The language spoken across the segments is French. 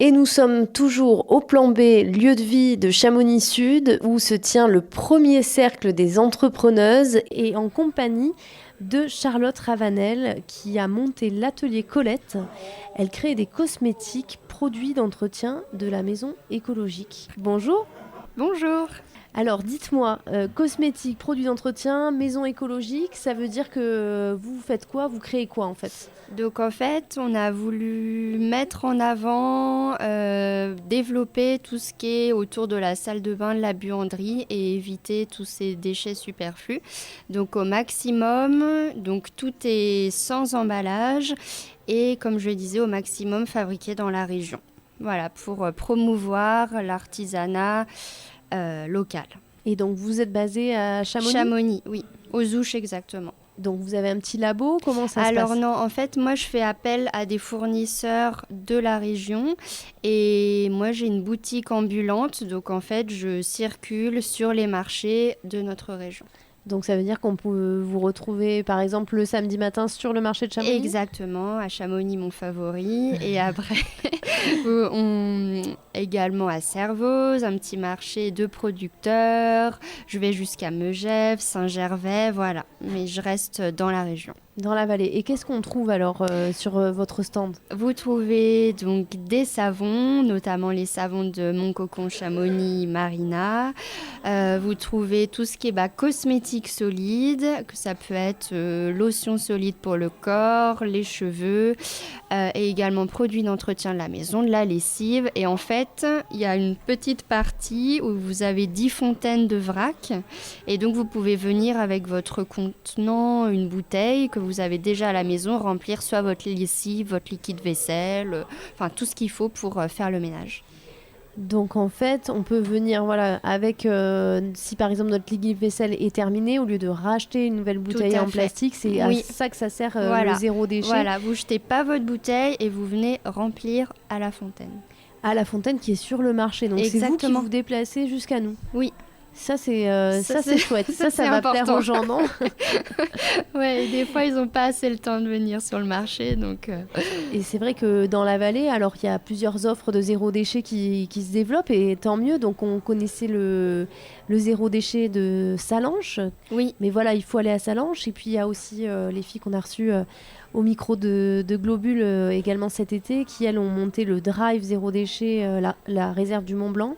Et nous sommes toujours au plan B, lieu de vie de Chamonix Sud, où se tient le premier cercle des entrepreneuses et en compagnie de Charlotte Ravanel qui a monté l'atelier Colette. Elle crée des cosmétiques, produits d'entretien de la maison écologique. Bonjour. Bonjour. Alors dites-moi, cosmétiques, produits d'entretien, maison écologique, ça veut dire que vous faites quoi? Vous créez quoi en fait? Donc en fait, on a voulu mettre en avant, développer tout ce qui est autour de la salle de bain, de la buanderie et éviter tous ces déchets superflus. Donc au maximum, donc tout est sans emballage et comme je le disais, au maximum fabriqué dans la région. Voilà, pour promouvoir l'artisanat local. Et donc vous êtes basé à Chamonix? Chamonix, oui, aux Ouches exactement. Donc vous avez un petit labo, comment ça se Alors passe? non, en fait, moi je fais appel à des fournisseurs de la région et moi j'ai une boutique ambulante, donc en fait je circule sur les marchés de notre région. Donc ça veut dire qu'on peut vous retrouver par exemple le samedi matin sur le marché de Chamonix? Exactement, à Chamonix mon favori et après on également à Servoz, un petit marché de producteurs, je vais jusqu'à Megève, Saint-Gervais, voilà, mais je reste dans la région. Dans la vallée. Et qu'est-ce qu'on trouve alors sur votre stand? Vous trouvez donc des savons, notamment les savons de Mon Cocon Chamonix Marina. Vous trouvez tout ce qui est cosmétique solide, que ça peut être lotion solide pour le corps, les cheveux, et également produits d'entretien de la maison, de la lessive. Et en fait, il y a une petite partie où vous avez 10 fontaines de vrac. Et donc, vous pouvez venir avec votre contenant, une bouteille que vous avez déjà à la maison, remplir soit votre lessive, votre liquide vaisselle, enfin tout ce qu'il faut pour faire le ménage. Donc en fait, on peut venir voilà, avec, si par exemple notre liquide vaisselle est terminé, au lieu de racheter une nouvelle Tout bouteille à en fait. plastique, c'est à Oui, ça que ça sert le voilà. zéro déchet Voilà, vous jetez pas votre bouteille et vous venez remplir à la fontaine. à la fontaine qui est sur le marché. Donc c'est vous qui Exactement. vous déplacez jusqu'à nous. Oui, Ça c'est chouette. Ça c'est va plaire important. aux gens, non? Ouais, et des fois ils n'ont pas assez le temps de venir sur le marché, donc Et c'est vrai que dans la vallée, alors il y a plusieurs offres de zéro déchet qui se développent et tant mieux. Donc on connaissait le zéro déchet de Salanches, oui. mais voilà, il faut aller à Salanches. Et puis il y a aussi les filles qu'on a reçues au micro de Globule également cet été, qui elles ont monté le drive zéro déchet, la réserve du Mont Blanc.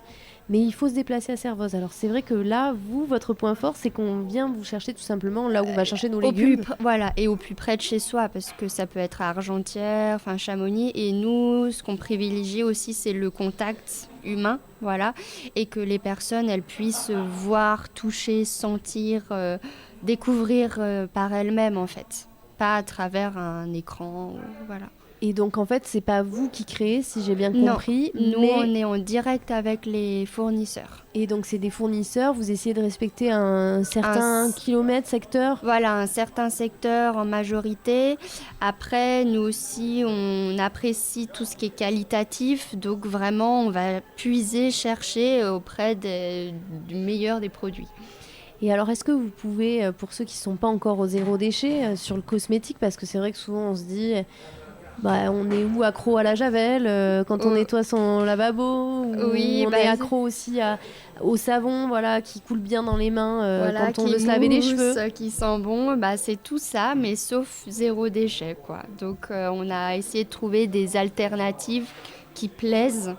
Mais il faut se déplacer à Servoz. Alors c'est vrai que là, vous, votre point fort, c'est qu'on vient vous chercher tout simplement là où on va chercher nos légumes. Voilà, et au plus près de chez soi, parce que ça peut être à Argentière, enfin Chamonix, et nous, ce qu'on privilégie aussi, c'est le contact humain, voilà, et que les personnes, elles puissent voir, toucher, sentir, découvrir par elles-mêmes, en fait, pas à travers un écran, voilà. Et donc en fait, c'est pas vous qui créez, si j'ai bien Non, compris, nous, mais on est en direct avec les fournisseurs. et donc c'est des fournisseurs, vous essayez de respecter un certain kilomètre, secteur. Voilà, un certain secteur en majorité. Après, nous aussi, on apprécie tout ce qui est qualitatif. Donc vraiment, on va puiser, chercher auprès du meilleur des produits. Et alors est-ce que vous pouvez, pour ceux qui sont pas encore au zéro déchet, sur le cosmétique, parce que c'est vrai que souvent on se dit, bah, on est où accro à la javel quand on Oh, nettoie son lavabo, ou oui, on est accro aussi au savon, voilà, qui coule bien dans les mains voilà, quand on qui veut se laver les mousse, cheveux. qui sent bon, c'est tout ça, mais sauf zéro déchet, quoi. Donc on a essayé de trouver des alternatives qui plaisent,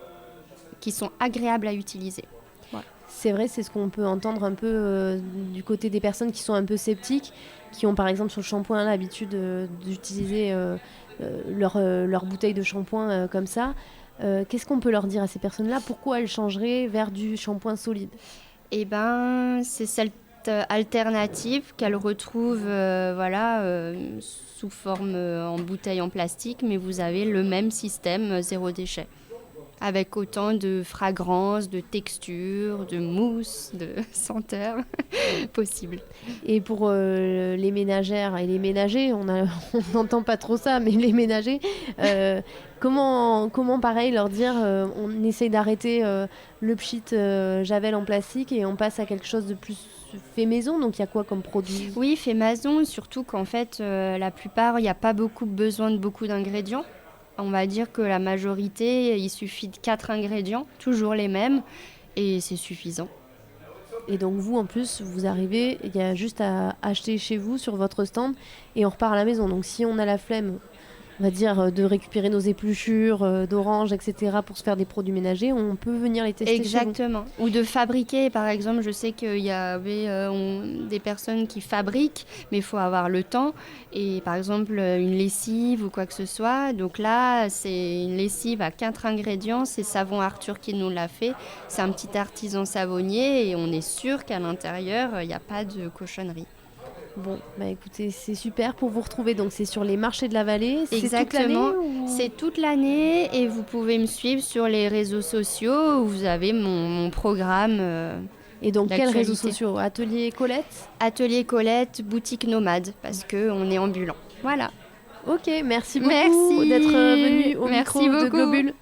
qui sont agréables à utiliser. Voilà. C'est vrai, c'est ce qu'on peut entendre un peu du côté des personnes qui sont un peu sceptiques, qui ont par exemple sur le shampoing l'habitude d'utiliser leur bouteille de shampoing comme ça. Qu'est-ce qu'on peut leur dire à ces personnes-là? Pourquoi elles changeraient vers du shampoing solide? Eh ben, c'est cette alternative qu'elle retrouve voilà, sous forme en bouteille en plastique, mais vous avez le même système zéro déchet, avec autant de fragrances, de textures, de mousse, de senteurs possibles. Et pour les ménagères et les ménagers, on n'entend pas trop ça, mais les ménagers, comment pareil leur dire on essaye d'arrêter le pchit javel en plastique et on passe à quelque chose de plus fait maison, donc il y a quoi comme produit? Oui, fait maison, surtout qu'en fait, la plupart, il n'y a pas beaucoup besoin de beaucoup d'ingrédients. On va dire que la majorité, il suffit de 4 ingrédients, toujours les mêmes, et c'est suffisant. Et donc vous, en plus, vous arrivez, il y a juste à acheter chez vous sur votre stand et on repart à la maison. Donc si on a la flemme, on va dire, de récupérer nos épluchures d'oranges, etc. pour se faire des produits ménagers, on peut venir les tester chez vous. Exactement. Ou de fabriquer, par exemple, je sais qu'il y avait des personnes qui fabriquent, mais il faut avoir le temps. Et par exemple, une lessive ou quoi que ce soit. Donc là, c'est une lessive à 4 ingrédients. C'est Savon Arthur qui nous l'a fait. C'est un petit artisan savonnier et on est sûr qu'à l'intérieur, il n'y a pas de cochonnerie. Bon, bah écoutez, c'est super pour vous retrouver. Donc c'est sur les marchés de la vallée. Exactement, C'est toute l'année ou... c'est toute l'année et vous pouvez me suivre sur les réseaux sociaux où vous avez mon programme Et donc quels réseaux d'actualité. sociaux? Atelier Colette? Atelier Colette, boutique nomade, parce qu'on est ambulant. Voilà. Ok, merci beaucoup Merci. d'être venu au Merci micro de beaucoup. Globule.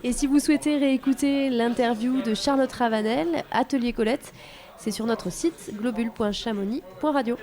Et si vous souhaitez réécouter l'interview de Charlotte Ravanel, Atelier Colette, c'est sur notre site globule.chamonix.radio.